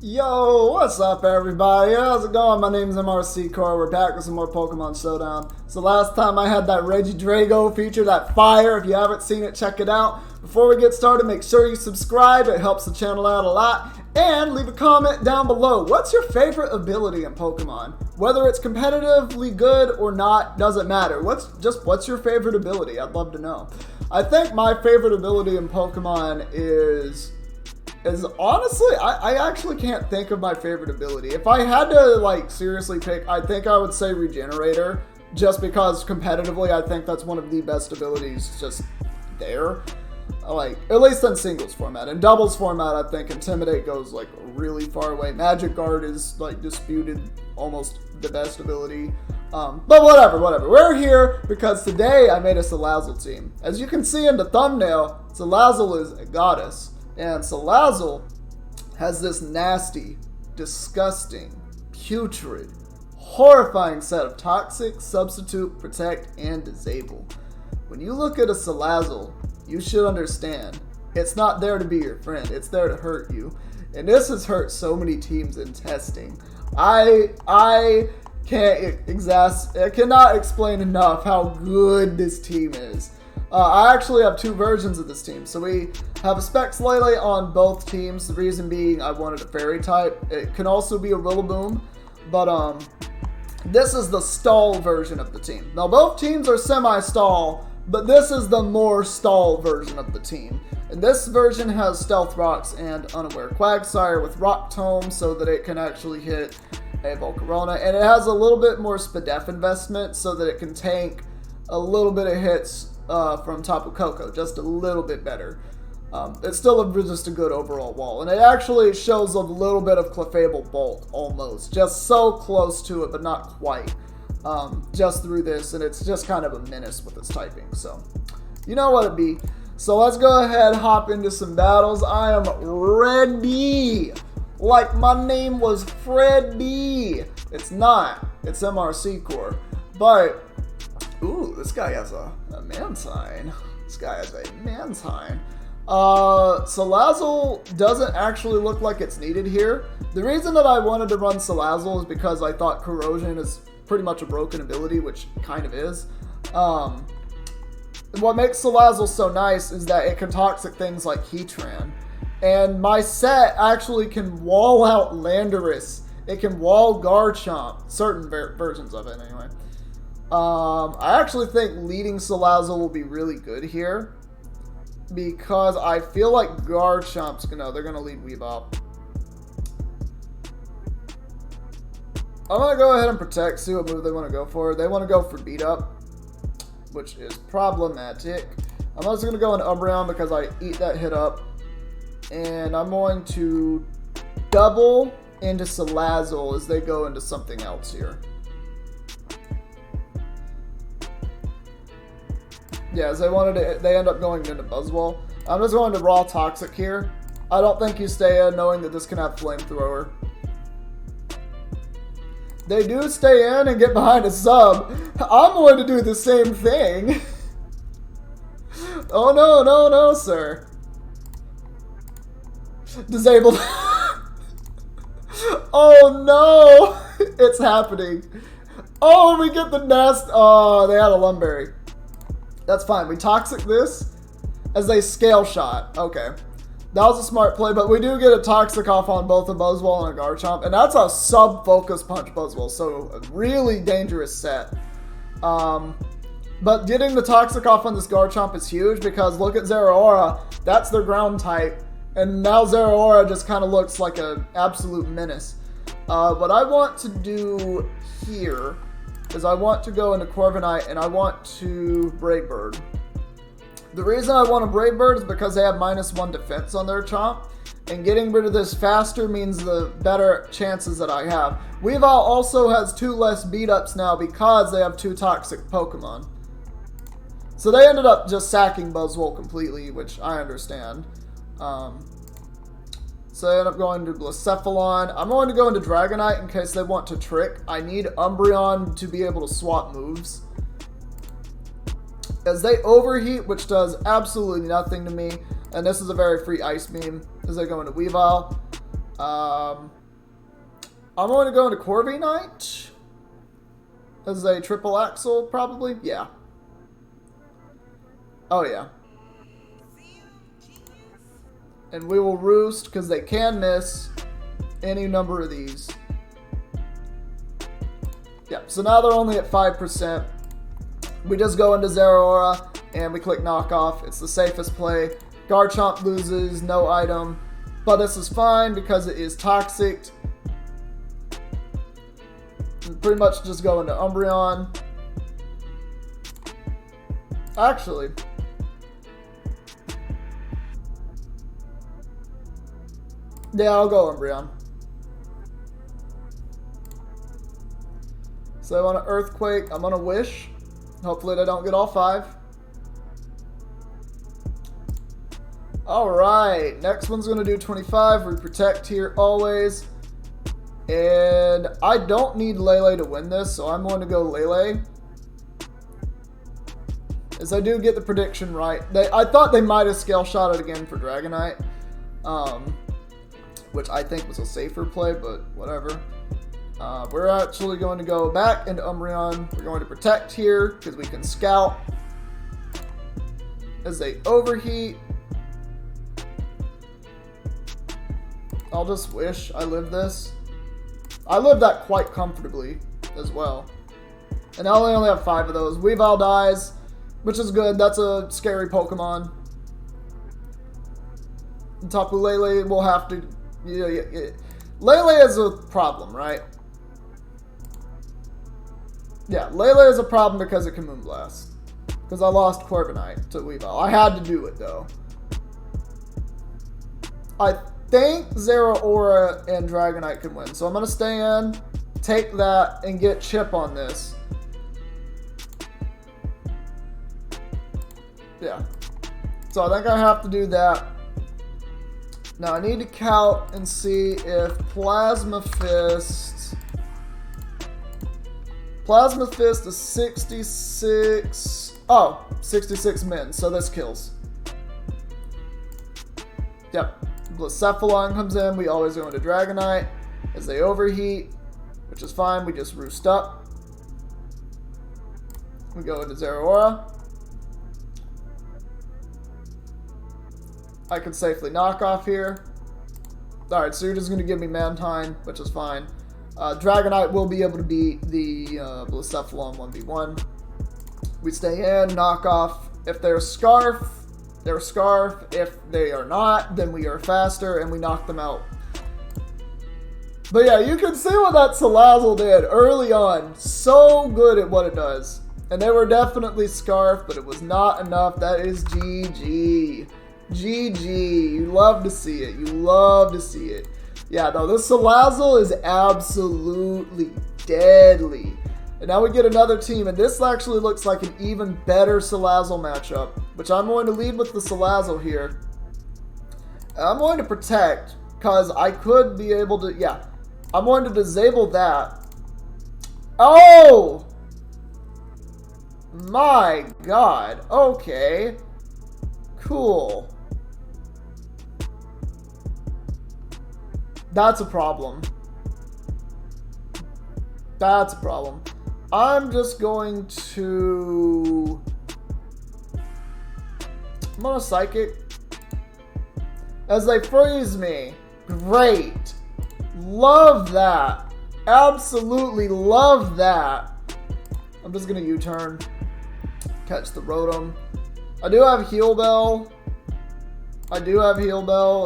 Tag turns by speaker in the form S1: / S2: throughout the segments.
S1: Yo, what's up everybody? How's it going? My name's MRC Core. We're back with some more Pokemon Showdown. So last time I had that Regidrago feature, that fire. If you haven't seen it, check it out. Before we get started, make sure you subscribe. It helps the channel out a lot. And leave a comment down below. What's your favorite ability in Pokemon? Whether it's competitively good or not, doesn't matter. What's your favorite ability? I'd love to know. I think my favorite ability in Pokemon is honestly, I actually can't think of my favorite ability. If I had to seriously pick, I think I would say Regenerator, just because competitively I think that's one of the best abilities just there. At least in singles format. In doubles format, I think Intimidate goes really far away. Magic Guard is disputed almost the best ability. But whatever. We're here because today I made a Salazzle team. As you can see in the thumbnail, Salazzle is a goddess. And Salazzle has this nasty, disgusting, putrid, horrifying set of Toxic, Substitute, Protect, and Disable. When you look at a Salazzle, you should understand, it's not there to be your friend, it's there to hurt you. And this has hurt so many teams in testing. I cannot explain enough how good this team is. I actually have two versions of this team. So we have a Specs Lele on both teams. The reason being I wanted a fairy type. It can also be a Rillaboom. But this is the stall version of the team. Now both teams are semi-stall, but this is the more stall version of the team. And this version has Stealth Rocks and Unaware Quagsire with Rock Tome so that it can actually hit a Volcarona. And it has a little bit more Spadef investment so that it can tank a little bit of hits from Tapu Koko, just a little bit better. It's still just a good overall wall, and it actually shows a little bit of Clefable bulk, almost, just so close to it, but not quite, just through this, and it's just kind of a menace with its typing, so you know what it be. So let's go ahead and hop into some battles. I am ready, like my name was Freddy. It's not, it's MRC Core, but ooh, this guy has a man sign. This guy has a man sign. Salazzle doesn't actually look like it's needed here. The reason that I wanted to run Salazzle is because I thought Corrosion is pretty much a broken ability, which kind of is. What makes Salazzle so nice is that it can toxic things like Heatran. And my set actually can wall out Landorus. It can wall Garchomp. Certain versions of it, anyway. I actually think leading Salazzle will be really good here because I feel like Garchomp's they're gonna lead Weavile. I'm gonna go ahead and Protect, see what move they want to go for. They want to go for Beat Up, which is problematic. I'm also gonna go in Umbreon because I eat that hit up, and I'm going to double into Salazzle as they go into something else here. Yeah, as they end up going into Buzzwole. I'm just going to Raw Toxic here. I don't think you stay in knowing that this can have Flamethrower. They do stay in and get behind a sub. I'm going to do the same thing. Oh no, sir. Disabled. Oh no, it's happening. Oh, we get the nest. Oh, they had a Lumberry. That's fine. We Toxic this as they Scale Shot. Okay. That was a smart play, but we do get a Toxic off on both a Buzzwole and a Garchomp, and that's a sub-Focus Punch Buzzwole, so a really dangerous set. But getting the Toxic off on this Garchomp is huge because look at Zeraora. That's their ground type, and now Zeraora just kind of looks like an absolute menace. What I want to do here is I want to go into Corviknight and I want to Brave Bird. The reason I want to Brave Bird is because they have -1 defense on their Chomp, and getting rid of this faster means the better chances that I have. Weavile also has 2 less beat-ups now because they have 2 toxic Pokemon. So they ended up just sacking Buzzwole completely, which I understand. So I end up going to Blacephalon. I'm going to go into Dragonite in case they want to trick. I need Umbreon to be able to swap moves. As they overheat, which does absolutely nothing to me. And this is a very free Ice Beam as they go into Weavile. I'm going to go into Corby Knight as a triple axle, probably. Yeah. Oh, yeah. And we will roost because they can miss any number of these. Yeah, so now they're only at 5%. We just go into Zero Aura and we click knockoff. It's the safest play. Garchomp loses, no item. But this is fine because it is toxic. And pretty much just go into Umbreon. Actually, yeah, I'll go Umbreon. So I want an Earthquake. I'm gonna Wish. Hopefully they don't get all 5. Alright, next one's gonna do 25. We protect here always. And I don't need Lele to win this, so I'm going to go Lele. As I do get the prediction right. I thought they might have scale shot it again for Dragonite. Which I think was a safer play, but whatever. We're actually going to go back into Umbreon. We're going to protect here because we can scout. As they overheat. I'll just wish I lived this. I lived that quite comfortably as well. And I only have 5 of those. Weavile dies, which is good. That's a scary Pokemon. And Tapu Lele will have to... Yeah. Lele is a problem, right? Yeah, Lele is a problem because it can Moonblast. Because I lost Corviknight to Weavile. I had to do it, though. I think Zero Aura and Dragonite can win. So I'm going to stay in, take that, and get Chip on this. Yeah. So I think I have to do that. Now I need to count and see if Plasma Fist is 66. Oh, 66 min, so this kills. Yep. Blacephalon comes in, we always go into Dragonite as they overheat, which is fine, we just roost up. We go into Zero Aura. I can safely knock off here. Alright, so you're just going to give me Mantine, which is fine. Dragonite will be able to beat the Blacephalon 1v1. We stay in, knock off. If they're Scarf, they're Scarf. If they are not, then we are faster and we knock them out. But yeah, you can see what that Salazzle did early on. So good at what it does. And they were definitely Scarf, but it was not enough. That is GG. GG. You love to see it. You love to see it. Yeah, no, this Salazzle is absolutely deadly. And now we get another team, and this actually looks like an even better Salazzle matchup, which I'm going to lead with the Salazzle here. I'm going to protect, because I could be able to, yeah, I'm going to disable that. Oh! My God. Okay. Cool. That's a problem. That's a problem. I'm just going to... I'm gonna Psychic. As they freeze me. Great. Love that. Absolutely love that. I'm just gonna U-turn. Catch the Rotom. I do have Heal Bell.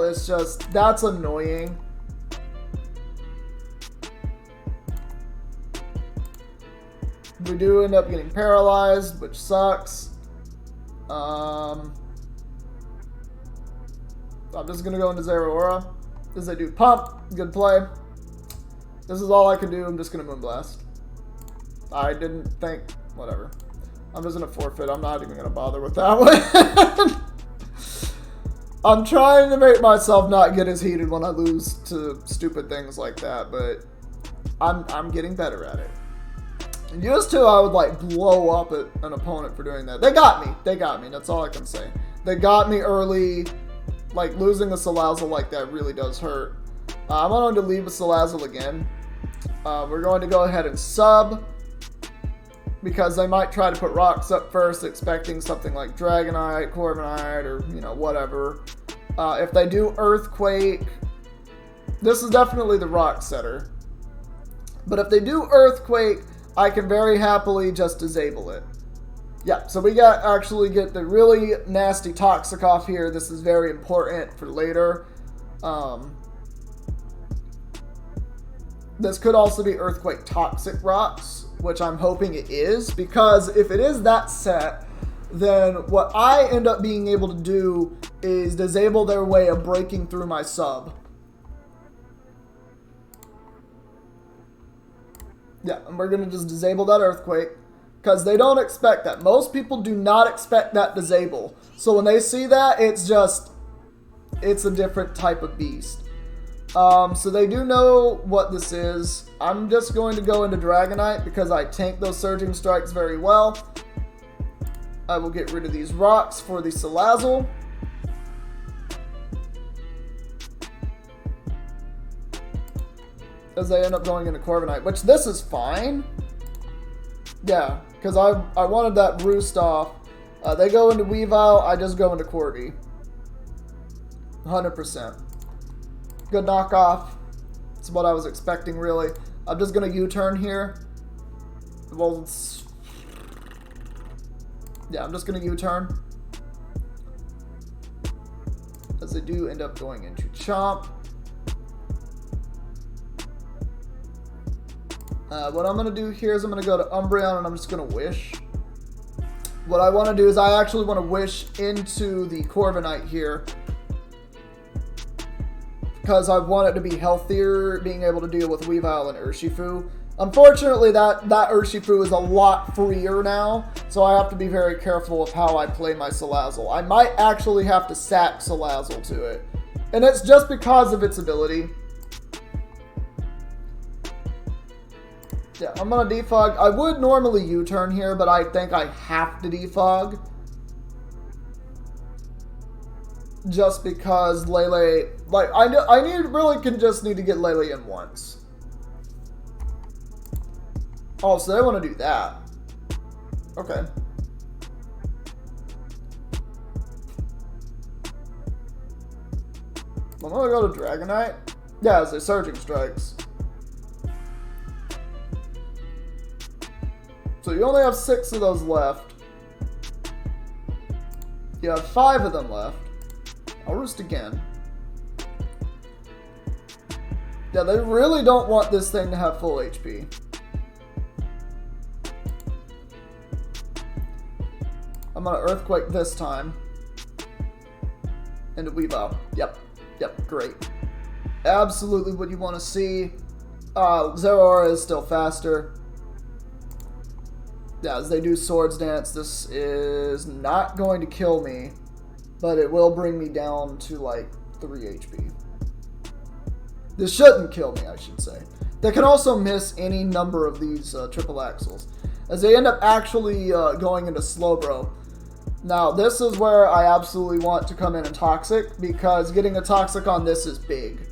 S1: It's just, that's annoying. We do end up getting paralyzed, which sucks. I'm just going to go into Zero Aura. As they do Pump, good play. This is all I can do. I'm just going to Moonblast. I didn't think, whatever. I'm just going to forfeit. I'm not even going to bother with that one. I'm trying to make myself not get as heated when I lose to stupid things like that, but I'm getting better at it. And used to, I would like blow up at an opponent for doing that. They got me. That's all I can say. They got me early. Like losing a Salazzle like that really does hurt. I'm going to leave with Salazzle again. We're going to go ahead and sub, because they might try to put rocks up first, expecting something like Dragonite, Corviknight, or, you know, whatever. If they do Earthquake, this is definitely the rock setter. But if they do Earthquake, I can very happily just disable it. Yeah, so we actually get the really nasty Toxic off here. This is very important for later. This could also be Earthquake Toxic rocks, which I'm hoping it is, because if it is that set, then what I end up being able to do is disable their way of breaking through my sub. Yeah, and we're going to just disable that Earthquake, because they don't expect that. Most people do not expect that disable. So when they see that, it's a different type of beast. So they do know what this is. I'm just going to go into Dragonite because I tank those Surging Strikes very well. I will get rid of these rocks for the Salazzle. As they end up going into Corviknight, which this is fine. Yeah, because I wanted that Roost off. They go into Weavile, I just go into Corby. 100%. Good knockoff. It's what I was expecting, really. I'm just going to U-turn here. Well, yeah, I'm just going to U-turn. As they do end up going into Chomp. What I'm going to do here is I'm going to go to Umbreon and I'm just going to Wish. What I want to do is I actually want to Wish into the Corviknight here, because I want it to be healthier, being able to deal with Weavile and Urshifu. Unfortunately, that Urshifu is a lot freer now, so I have to be very careful of how I play my Salazzle. I might actually have to sack Salazzle to it, and it's just because of its ability. Yeah, I'm going to defog. I would normally U-turn here, but I think I have to defog. Just because Lele, like, I just need to get Lele in once. Oh, so they want to do that. Okay. I'm going to go to Dragonite. Yeah, it's a Surging Strikes. So you only have 6 of those left. You have 5 of them left. I'll Roost again. Yeah, they really don't want this thing to have full HP. I'm going to Earthquake this time. Into Weavile. Yep, great. Absolutely what you want to see. Zeraora is still faster. Yeah, as they do Swords Dance, this is not going to kill me, but it will bring me down to like 3 HP. This shouldn't kill me, I should say. They can also miss any number of these triple axles, as they end up actually going into Slowbro. Now, this is where I absolutely want to come in and Toxic, because getting a Toxic on this is big.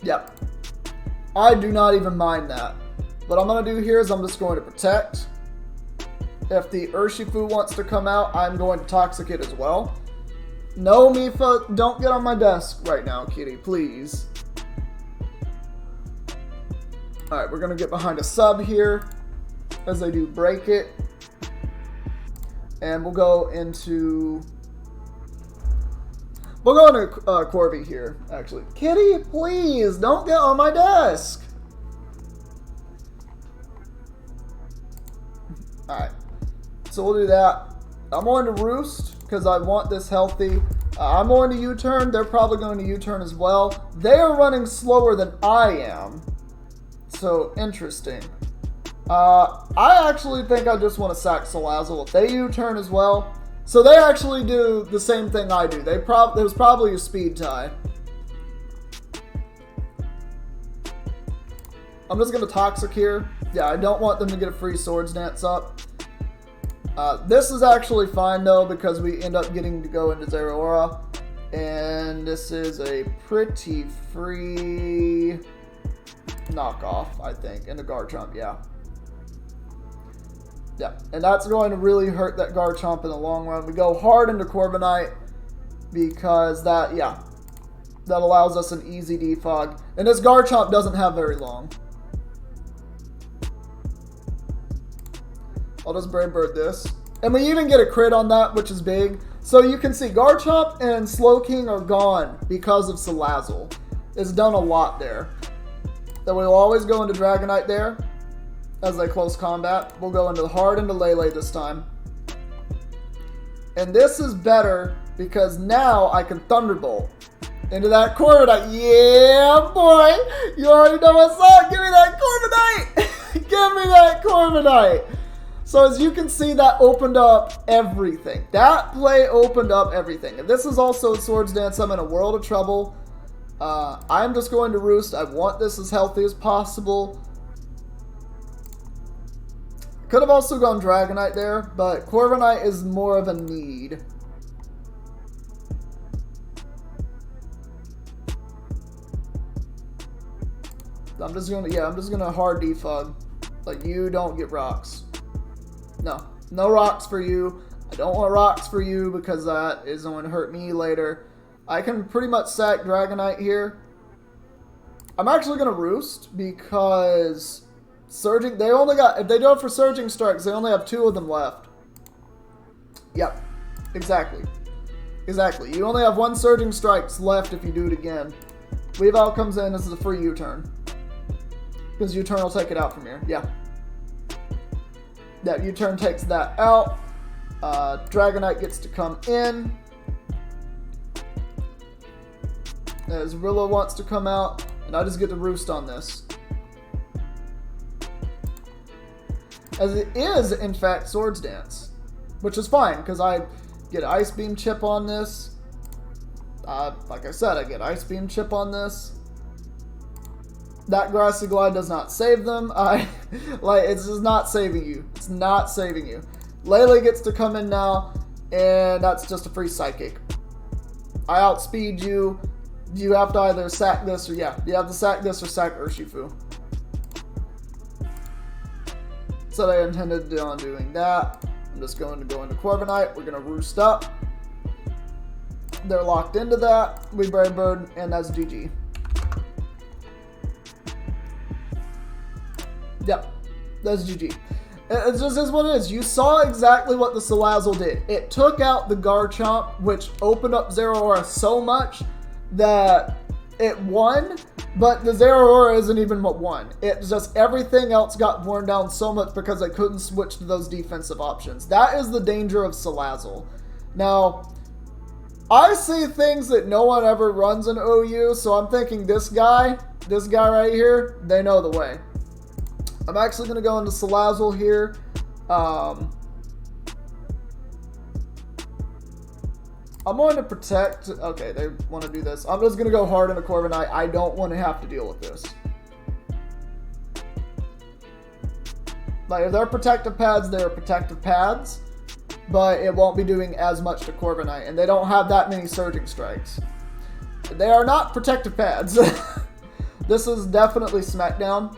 S1: Yep. I do not even mind that. What I'm going to do here is I'm just going to Protect. If the Urshifu wants to come out, I'm going to Toxic it as well. No, Mifa, don't get on my desk right now, kitty, please. Alright, we're going to get behind a sub here, as they do Break It. And we'll go into... We'll go into Corby here, actually. Kitty, please, don't get on my desk! Alright, so we'll do that. I'm going to Roost, because I want this healthy. I'm going to U-turn. They're probably going to U-turn as well. They are running slower than I am. So, interesting. I actually think I just want to sack Salazzle if they U-turn as well. So they actually do the same thing I do. There was probably a speed tie. I'm just going to Toxic here. Yeah, I don't want them to get a free Swords Dance up. This is actually fine, though, because we end up getting to go into Zeraora. And this is a pretty free knockoff, I think, in the Garchomp, yeah. Yeah, and that's going to really hurt that Garchomp in the long run. We go hard into Corviknight because that, yeah, that allows us an easy defog. And this Garchomp doesn't have very long. I'll just Brave Bird this. And we even get a crit on that, which is big. So you can see Garchomp and Slowking are gone because of Salazzle. It's done a lot there. Then we'll always go into Dragonite there as a close combat. We'll go into hard into Lele this time. And this is better because now I can Thunderbolt into that Corviknight. Yeah, boy! You already know what's up. Give me that Corviknight! Give me that Corviknight! So as you can see, that opened up everything. That play opened up everything. If this is also a Swords Dance, I'm in a world of trouble. I'm just going to Roost. I want this as healthy as possible. Could have also gone Dragonite there, but Corviknight is more of a need. I'm just gonna hard defog. Like, you don't get rocks. No rocks for you. I don't want rocks for you because that is going to hurt me later. I can pretty much sack Dragonite here. I'm actually going to Roost because Surging, they only got, if they go for Surging Strikes, they only have 2 of them left. Yep, exactly. Exactly. You only have 1 Surging Strikes left if you do it again. Weavile comes in, this is a free U-turn. Because U-turn will take it out from here. Yeah. That U-turn takes that out. Dragonite gets to come in. As Rillo wants to come out. And I just get to Roost on this. As it is, in fact, Swords Dance. Which is fine, because I get Ice Beam Chip on this. Like I said, I get Ice Beam Chip on this. That Grassy Glide does not save them. It's just not saving you. It's not saving you. Lele gets to come in now, and that's just a free Psychic. I outspeed you. You have to either sack this or, yeah, you have to sack this or sack Urshifu. So they intended on doing that. I'm just going to go into Corviknight. We're going to Roost up. They're locked into that. We Brave Bird, and that's GG. Yep, that's GG. It just is what it is. You saw exactly what the Salazzle did. It took out the Garchomp, which opened up Zeraora so much that it won, but the Zeraora isn't even what won. It's just everything else got worn down so much because I couldn't switch to those defensive options. That is the danger of Salazzle. Now, I see things that no one ever runs in OU, so I'm thinking this guy right here, they know the way. I'm actually going to go into Salazzle here. I'm going to protect. Okay, they want to do this. I'm just going to go hard into Corviknight. I don't want to have to deal with this. Like, if they're protective pads, they're protective pads. But it won't be doing as much to Corviknight. And they don't have that many Surging Strikes. They are not protective pads. This is definitely Smackdown.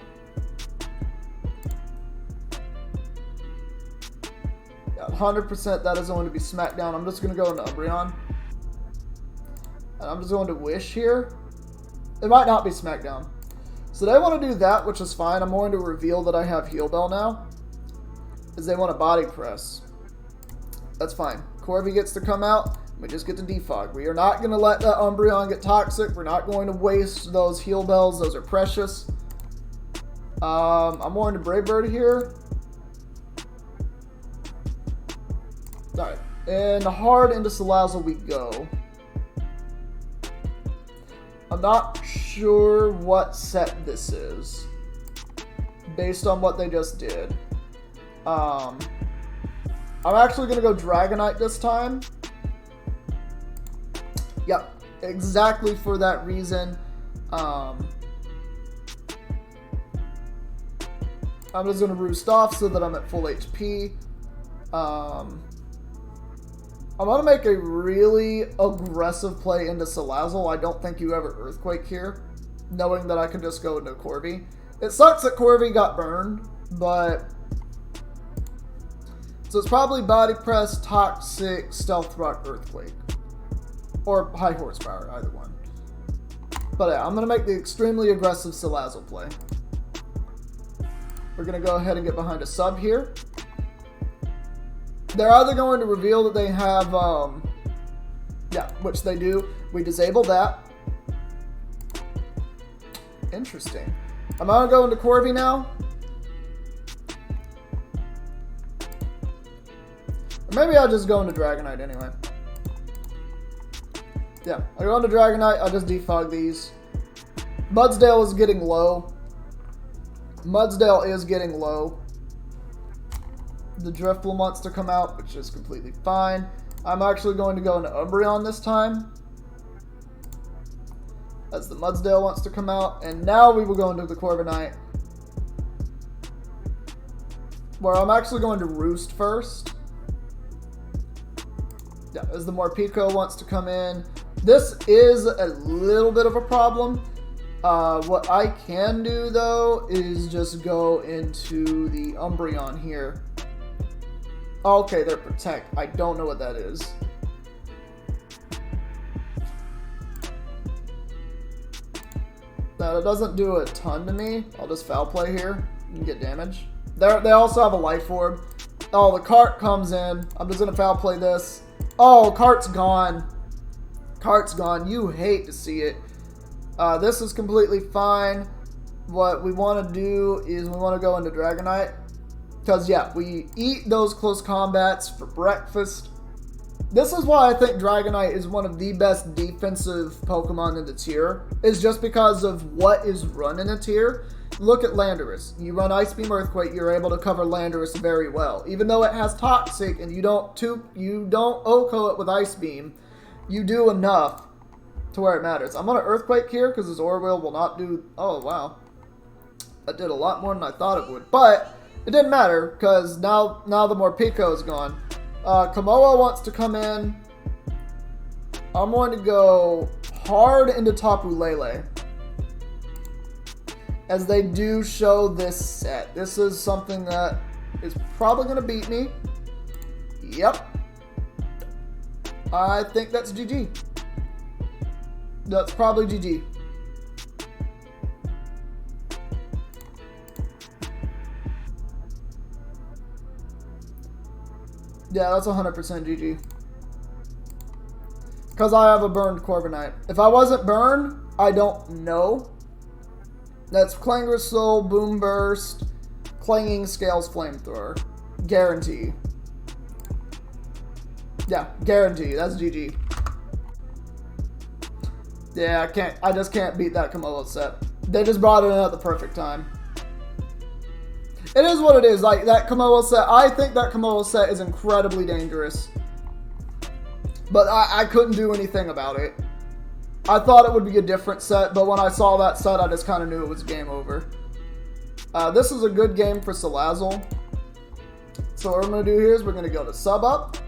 S1: 100% that is going to be Smackdown. I'm just going to go into Umbreon. And I'm just going to Wish here. It might not be Smackdown. So they want to do that, which is fine. I'm going to reveal that I have Heal Bell now. Because they want to Body Press. That's fine. Corvi gets to come out. We just get to defog. We are not going to let that Umbreon get toxic. We're not going to waste those Heal Bells. Those are precious. I'm going to Brave Bird here. Alright, and hard into Salazzle we go. I'm not sure what set this is, based on what they just did. I'm actually going to go Dragonite this time. Yep, exactly for that reason. I'm just going to Roost off so that I'm at full HP. I'm going to make a really aggressive play into Salazzle. I don't think you ever Earthquake here, knowing that I can just go into Corby. It sucks that Corby got burned, but... So it's probably Body Press, Toxic, Stealth Rock, Earthquake. Or High Horsepower, either one. But yeah, I'm going to make the extremely aggressive Salazzle play. We're going to go ahead and get behind a sub here. They're either going to reveal that they have, yeah, which they do. We disable that. Interesting. I'm going to go into Corby now. Or maybe I'll just go into Dragonite anyway. Yeah, I go into Dragonite, I'll just defog these. Mudsdale is getting low. Mudsdale is getting low. The Drifblim wants to come out, which is completely fine. I'm actually going to go into Umbreon this time, as the Mudsdale wants to come out. And now we will go into the Corviknight, where I'm actually going to Roost first. Yeah, as the Morpeko wants to come in. This is a little bit of a problem. What I can do, though, is just go into the Umbreon here. Okay, they're Protect. I don't know what that is. Now, it doesn't do a ton to me. I'll just Foul Play here and get damage. They also have a Life Orb. Oh, the cart comes in. I'm just going to Foul Play this. Oh, cart's gone. Cart's gone. You hate to see it. This is completely fine. What we want to do is we want to go into Dragonite. Because, yeah, we eat those close combats for breakfast. This is why I think Dragonite is one of the best defensive Pokemon in the tier. Is just because of what is run in the tier. Look at Landorus. You run Ice Beam, Earthquake, you're able to cover Landorus very well. Even though it has Toxic and you don't OHKO it with Ice Beam, you do enough to where it matters. I'm going to Earthquake here because his Orwheel will not do... Oh, wow. That did a lot more than I thought it would. But it didn't matter because now the Morpeko is gone. Komoa wants to come in. I'm going to go hard into Tapu Lele, as they do show this set. This is something that is probably going to beat me. Yep. I think that's GG. That's probably GG. Yeah, that's 100% GG. Because I have a burned Corviknight. If I wasn't burned, I don't know. That's Clangor's Soul, Boom Burst, Clanging Scales, Flamethrower. Guarantee. Yeah, guarantee. That's GG. Yeah, I just can't beat that Komodo set. They just brought it in at the perfect time. It is what it is. Like, that Komodo set, I think that Komodo set is incredibly dangerous. But I couldn't do anything about it. I thought it would be a different set, but when I saw that set, I just kind of knew it was game over. This is a good game for Salazzle. So what we're going to do here is we're going to go to Sub Up.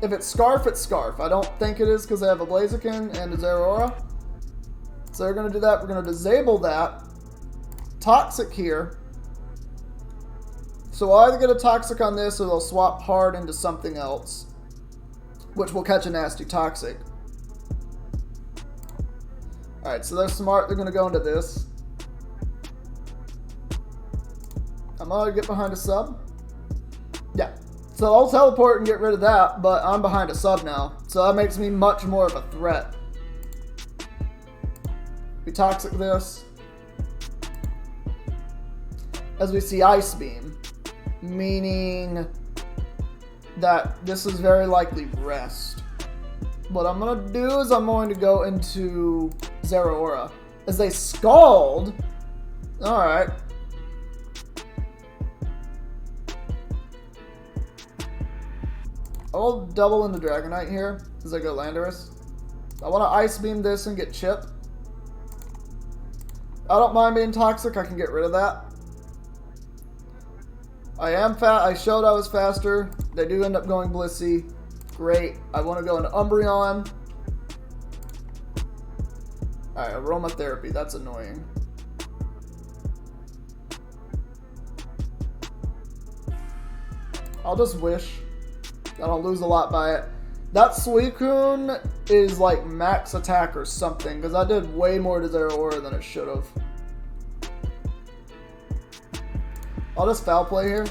S1: If it's Scarf, it's Scarf. I don't think it is because they have a Blaziken and a Zeraora. So we're going to do that. We're going to disable that. Toxic here. So I'll either get a Toxic on this or they'll swap hard into something else, which will catch a nasty Toxic. Alright, so they're smart. They're going to go into this. I'm going to get behind a sub. Yeah. So I'll teleport and get rid of that, but I'm behind a sub now. So that makes me much more of a threat. We Toxic this. As we see Ice Beam, meaning that this is very likely Rest. What I'm going to do is I'm going to go into Zeraora. As they Scald. Alright. I'll double into Dragonite here as I go Landorus. I want to Ice Beam this and get Chip. I don't mind being Toxic. I can get rid of that. I am fat. I showed I was faster. They do end up going Blissey. Great. I want to go into Umbreon. Alright, aromatherapy. That's annoying. I'll just wish I don't lose a lot by it. That Suicune is like max attack or something, because I did way more to Zeraora than it should have. I'll just foul play here.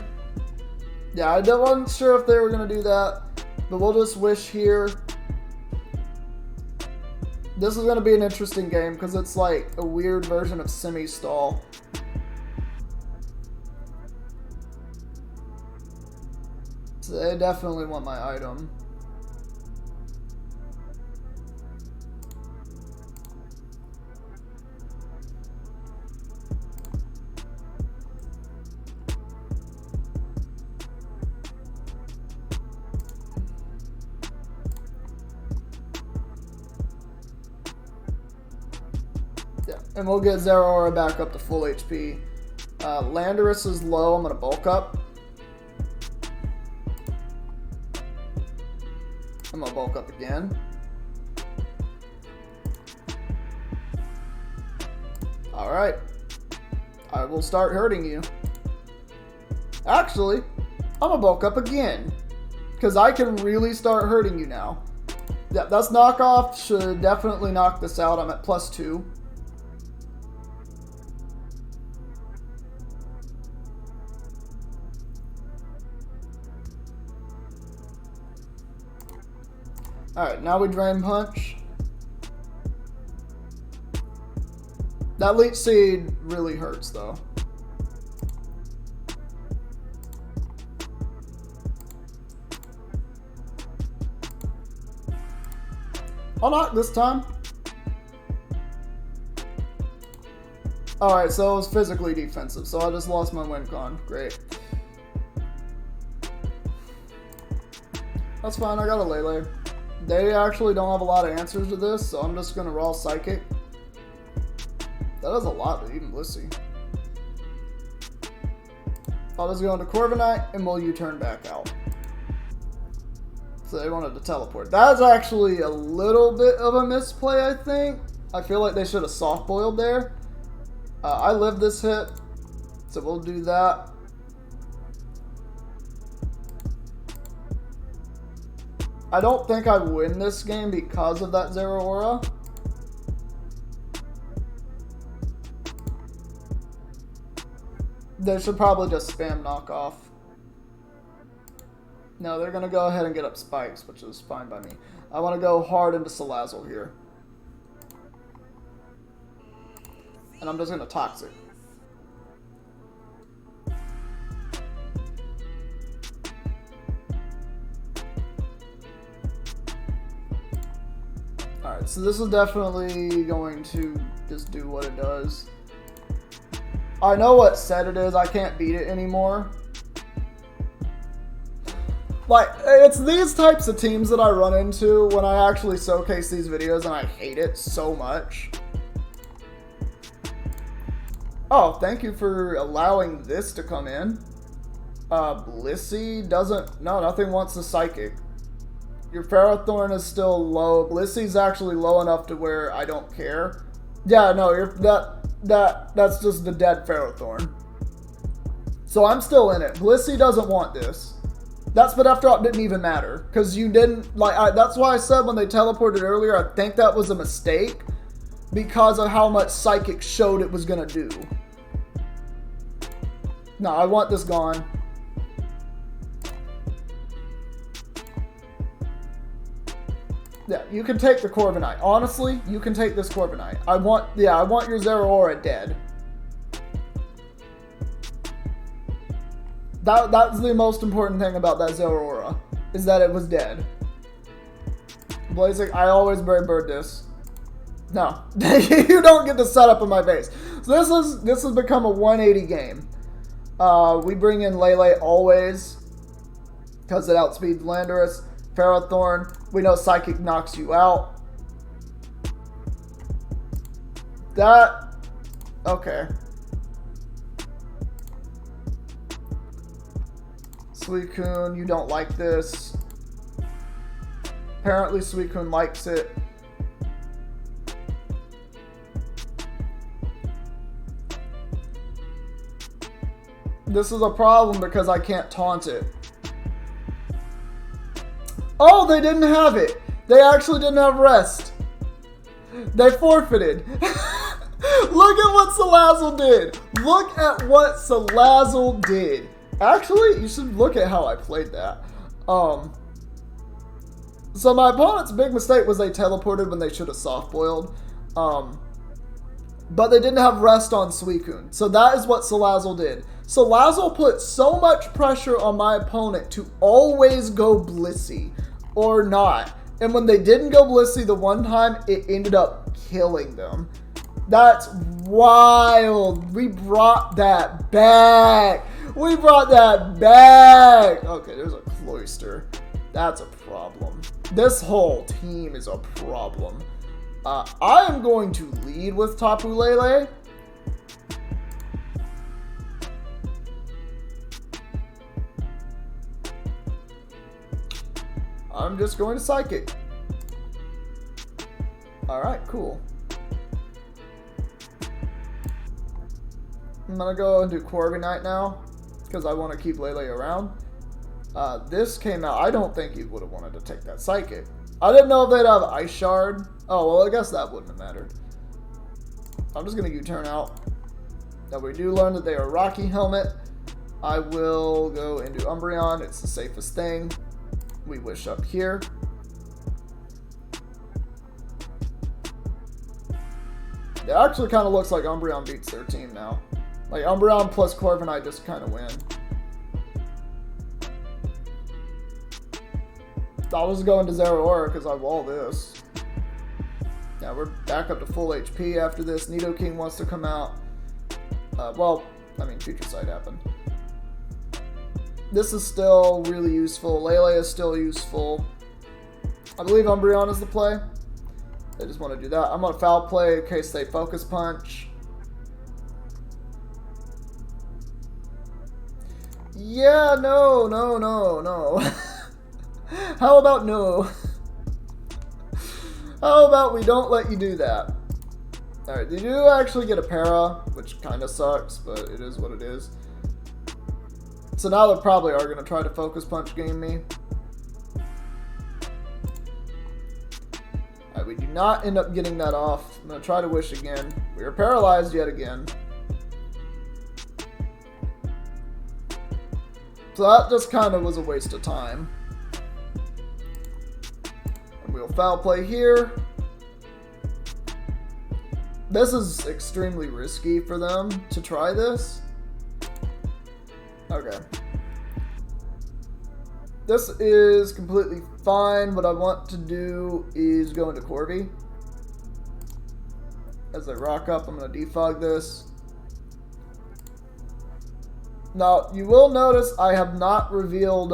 S1: Yeah, I wasn't sure if they were going to do that, but we'll just wish here. This is going to be an interesting game, because it's like a weird version of semi-stall. So they definitely want my item. Yeah, and we'll get Zeraora back up to full HP. Landorus is low. I'm going to bulk up. I'm going to bulk up again. Alright. I will start hurting you. Actually, I'm going to bulk up again. Because I can really start hurting you now. Yeah, that's knockoff. Should definitely knock this out. I'm at +2. Alright, now we Drain Punch. That Leech Seed really hurts, though. I'll knock this time. Alright, so it was physically defensive, so I just lost my win con. Great. That's fine, I got a Lele. They actually don't have a lot of answers to this, so I'm just going to raw Psychic. That is a lot to even Blissey. I'll just go into Corviknight, and we'll U-turn back out. So they wanted to teleport. That's actually a little bit of a misplay, I think. I feel like they should have soft-boiled there. I lived this hit, so we'll do that. I don't think I win this game because of that Zeraora. They should probably just spam knockoff. No, they're going to go ahead and get up spikes, which is fine by me. I want to go hard into Salazzle here. And I'm just going to Toxic. Alright, so this is definitely going to just do what it does. I know what set it is. I can't beat it anymore. Like, it's these types of teams that I run into when I actually showcase these videos, and I hate it so much. Oh, thank you for allowing this to come in. Blissey doesn't... No, nothing wants the Psychic. Your Ferrothorn is still low. Blissey's actually low enough to where I don't care. Yeah, no, that's just the dead Ferrothorn. So I'm still in it. Blissey doesn't want this. That spit after op didn't even matter. Because you didn't, like, that's why I said when they teleported earlier, I think that was a mistake. Because of how much Psychic showed it was going to do. No, I want this gone. Yeah, you can take the Corviknight. Honestly, you can take this Corviknight. I want your Zeraora dead. That's the most important thing about that Zeraora, is that it was dead. Blazing, I always Brave Bird this. No, you don't get to set up in my face. So this has become a 180 game. We bring in Lele always, because it outspeeds Landorus. Ferrothorn, we know Psychic knocks you out. Okay. Suicune, you don't like this. Apparently Suicune likes it. This is a problem because I can't taunt it. Oh, they didn't have it. They actually didn't have rest. They forfeited. Look at what Salazzle did. Look at what Salazzle did. Actually, you should look at how I played that. So my opponent's big mistake was they teleported when they should have soft-boiled. But they didn't have rest on Suicune. So that is what Salazzle did. Salazzle put so much pressure on my opponent to always go Blissey or not. And when they didn't go Blissey the one time, it ended up killing them. That's wild. We brought that back. We brought that back. Okay, there's a Cloyster. That's a problem. This whole team is a problem. I am going to lead with Tapu Lele. I'm just going to Psychic. Alright, cool. I'm gonna go and do Corviknight now, because I want to keep Lele around. This came out. I don't think he would have wanted to take that Psychic. I didn't know if they'd have Ice Shard. Oh, well, I guess that wouldn't have mattered. I'm just going to U-turn out. Now, we do learn that they are Rocky Helmet. I will go into Umbreon. It's the safest thing. We Wish up here. It actually kind of looks like Umbreon beats their team now. Like, Umbreon plus Corviknight just kind of win. I was going to Zeraora because I wall this. Now we're back up to full HP after this. Nidoking wants to come out. Well, I mean, Future Sight happened. This is still really useful. Lele is still useful. I believe Umbreon is the play. They just want to do that. I'm going to Foul Play in case they Focus Punch. Yeah, no. How about no? How about we don't let you do that? Alright, they do actually get a para, which kind of sucks, but it is what it is. So now they probably are going to try to Focus Punch game me. Alright, we do not end up getting that off. I'm going to try to Wish again. We are paralyzed yet again. So that just kind of was a waste of time. We'll Foul Play here. This is extremely risky for them to try this. Okay. This is completely fine. What I want to do is go into Corby. As I rock up, I'm going to defog this. Now, you will notice I have not revealed,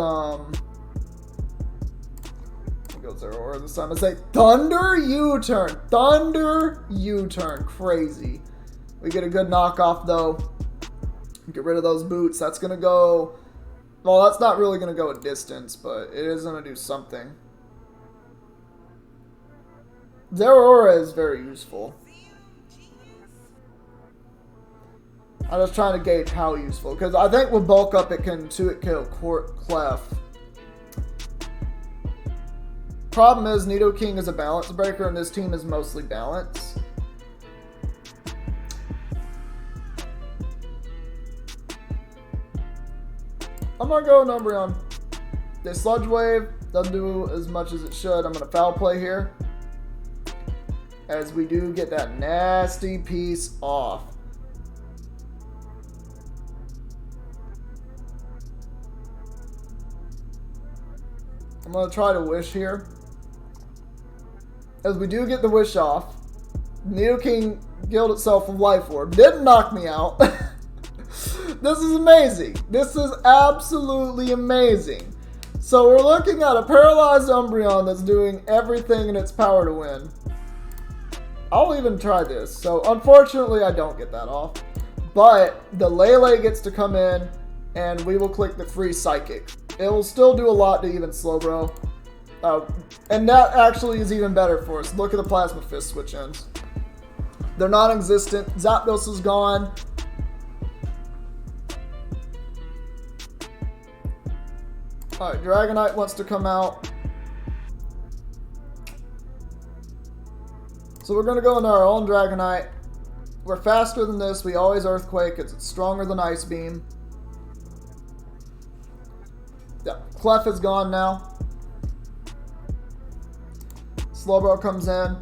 S1: Zeraora this time. I say Thunder U-turn. Thunder U-turn. Crazy. We get a good knockoff though. Get rid of those boots. That's going to go... Well, that's not really going to go a distance, but it is going to do something. Zeraora is very useful. I'm just trying to gauge how useful. Because I think with Bulk Up it can 2-hit kill Clef. Problem is, Nidoking is a balance breaker, and this team is mostly balance. I'm gonna go with Umbreon. They Sludge Wave, doesn't do as much as it should. I'm gonna Foul Play here. As we do get that nasty piece off. I'm gonna try to Wish here. As we do get the Wish off, Nidoking killed itself with Life Orb. Didn't knock me out. This is amazing. This is absolutely amazing. So we're looking at a paralyzed Umbreon that's doing everything in its power to win. I'll even try this. So unfortunately I don't get that off. But the Lele gets to come in and we will click the free Psychic. It will still do a lot to even Slowbro. And that actually is even better for us. Look at the Plasma Fist switch ins. They're non-existent. Zapdos is gone. Alright, Dragonite wants to come out. So we're going to go into our own Dragonite. We're faster than this. We always Earthquake. It's stronger than Ice Beam. Yeah, Clef is gone now. Slowbro comes in.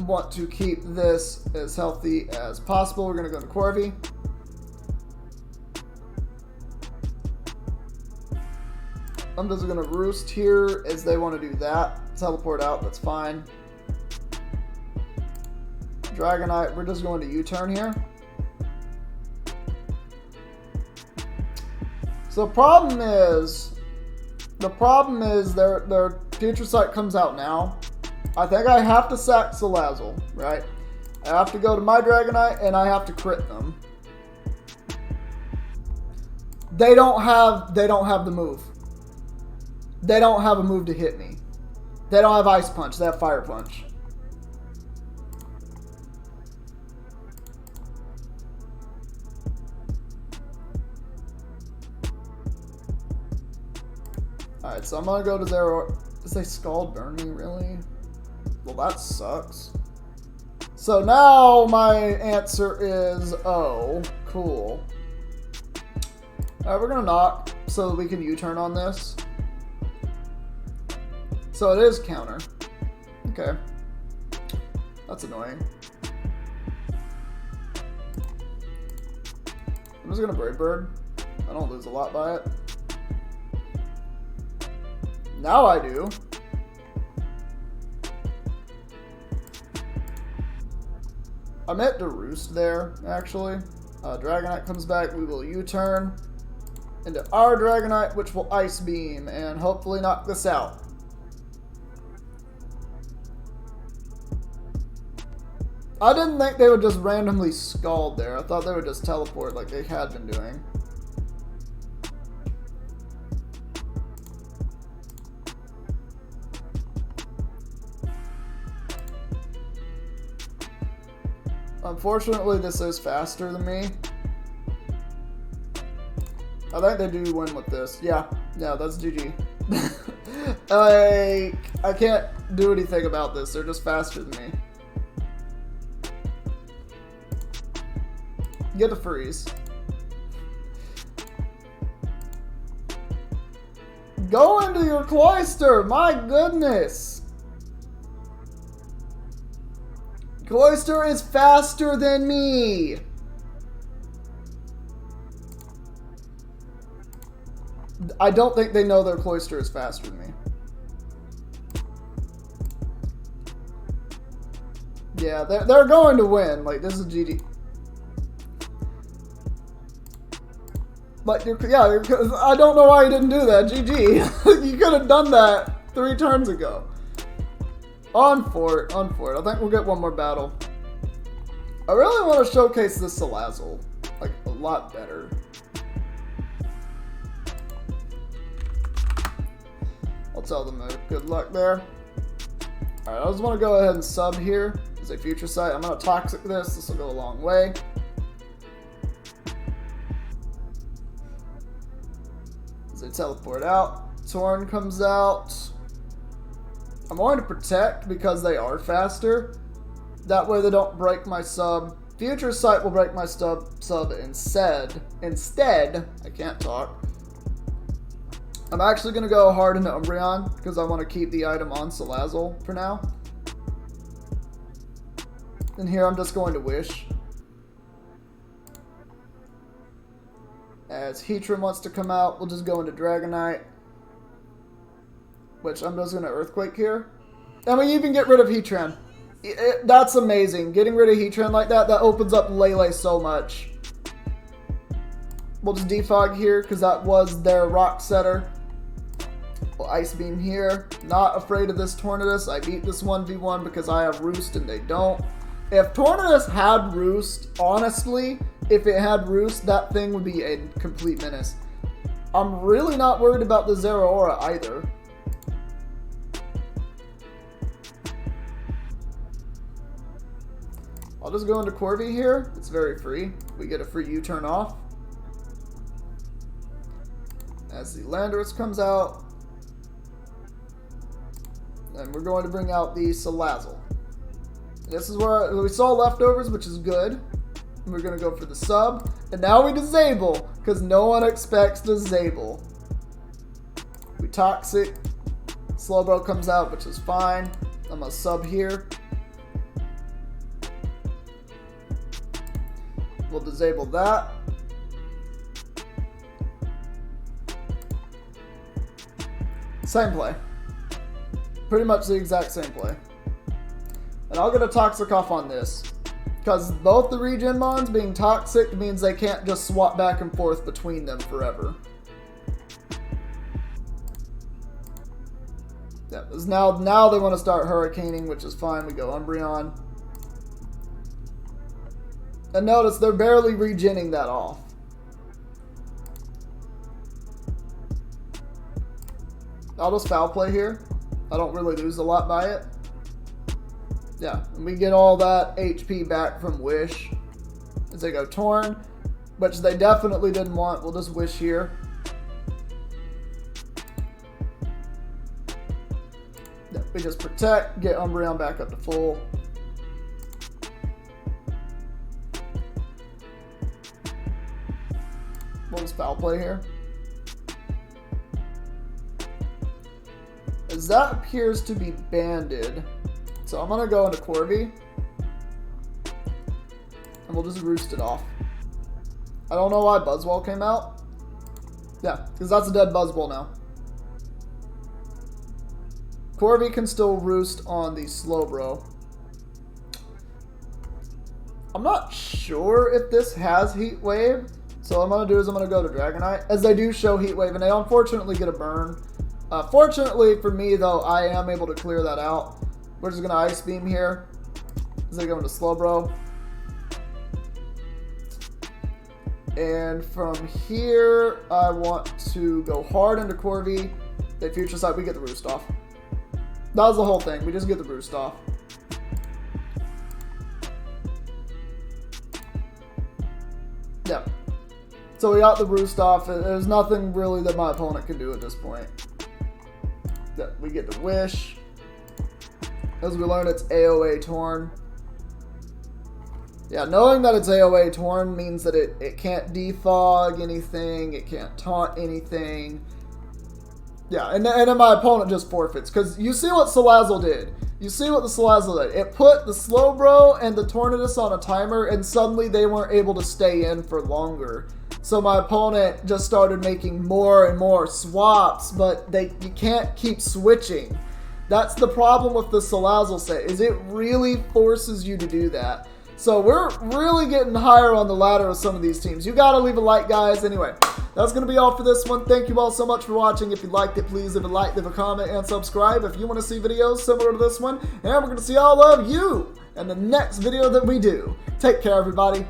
S1: Want to keep this as healthy as possible. We're going to go to Corvi. I'm just going to Roost here as they want to do that. Teleport out, that's fine. Dragonite, we're just going to U-turn here. So the problem is their Future Sight comes out now. I think I have to sack Salazzle, right? I have to go to my Dragonite and I have to crit them. They don't have the move. They don't have a move to hit me. They don't have Ice Punch, they have Fire Punch. Alright, so I'm gonna go to their... Does they Scald Burn me, really? Well, that sucks. So now my answer is O. Cool. Alright, we're gonna knock so that we can U-turn on this. So it is counter. Okay. That's annoying. I'm just gonna Brave Bird. I don't lose a lot by it. Now I do. I meant to Roost there, actually. Dragonite comes back. We will U-turn into our Dragonite, which will Ice Beam and hopefully knock this out. I didn't think they would just randomly Scald there. I thought they would just teleport like they had been doing. Unfortunately, this is faster than me. I think they do win with this. Yeah, that's GG. I can't do anything about this. They're just faster than me. Get a freeze. Go into your Cloyster! My goodness! Cloyster is faster than me! I don't think they know their Cloyster is faster than me. Yeah, they're going to win. Like, this is GG. Like, yeah, I don't know why you didn't do that. GG. You could have done that 3 turns ago. On for it. I think we'll get one more battle. I really want to showcase this Salazzle. Like, a lot better. I'll tell them good luck there. Alright, I just want to go ahead and sub here as a Future Sight. I'm going to Toxic this. This will go a long way. As they teleport out. Torn comes out. I'm going to Protect because they are faster. That way they don't break my sub. Future Sight will break my sub instead. I can't talk. I'm actually going to go hard into Umbreon because I want to keep the item on Salazzle for now. And here I'm just going to Wish. As Heatran wants to come out, we'll just go into Dragonite. Which I'm just going to Earthquake here. And we even get rid of Heatran. That's amazing. Getting rid of Heatran like that opens up Lele so much. We'll just Defog here because that was their Rock Setter. We'll Ice Beam here. Not afraid of this Tornadus. I beat this 1v1 because I have Roost and they don't. If Tornadus had Roost, honestly, if it had Roost, that thing would be a complete menace. I'm really not worried about the Zero Aura either. I'll just go into Corvi here. It's very free. We get a free U-turn off. As the Landorus comes out. And we're going to bring out the Salazzle. This is where we saw leftovers, which is good. We're going to go for the sub. And now we disable, because no one expects disable. We Toxic. Slowbro comes out, which is fine. I'm going to sub here. We'll disable that. Same play. Pretty much the exact same play. And I'll get a Toxic off on this. Because both the regen mons being Toxic means they can't just swap back and forth between them forever. Yeah, because now they want to start Hurricaning, which is fine. We go Umbreon. And notice they're barely regenning that off. I'll just foul play here. I don't really lose a lot by it. Yeah, and we get all that HP back from Wish. As they go Torn, which they definitely didn't want. We'll just Wish here. Yeah, we just Protect, get Umbreon back up to full. We'll just foul play here. As that appears to be banded. So I'm going to go into Corvi. And we'll just roost it off. I don't know why Buzzwole came out. Yeah, because that's a dead Buzzwole now. Corvi can still roost on the Slowbro. I'm not sure if this has Heat Wave. So what I'm going to do is I'm going to go to Dragonite. As they do show Heat Wave, and they unfortunately get a burn. Fortunately for me, though, I am able to clear that out. We're just going to Ice Beam here. As they go into Slowbro. And from here, I want to go hard into Corvi. They Future Sight, we get the Roost off. That was the whole thing. We just get the Roost off. Yeah. So we got the Roost off. There's nothing really that my opponent can do at this point. Yeah, we get the Wish. As we learn, it's AOA Torn. Yeah, knowing that it's AOA Torn means that it can't defog anything. It can't taunt anything. Yeah, and then my opponent just forfeits. Because you see what Salazzle did. You see what the Salazzle did. It put the Slowbro and the Tornadus on a timer, and suddenly they weren't able to stay in for longer. So my opponent just started making more and more swaps, but you can't keep switching. That's the problem with the Salazzle set, is it really forces you to do that. So we're really getting higher on the ladder of some of these teams. You gotta leave a like, guys. Anyway, that's gonna be all for this one. Thank you all so much for watching. If you liked it, please leave a like, leave a comment, and subscribe if you want to see videos similar to this one. And we're gonna see all of you in the next video that we do. Take care, everybody.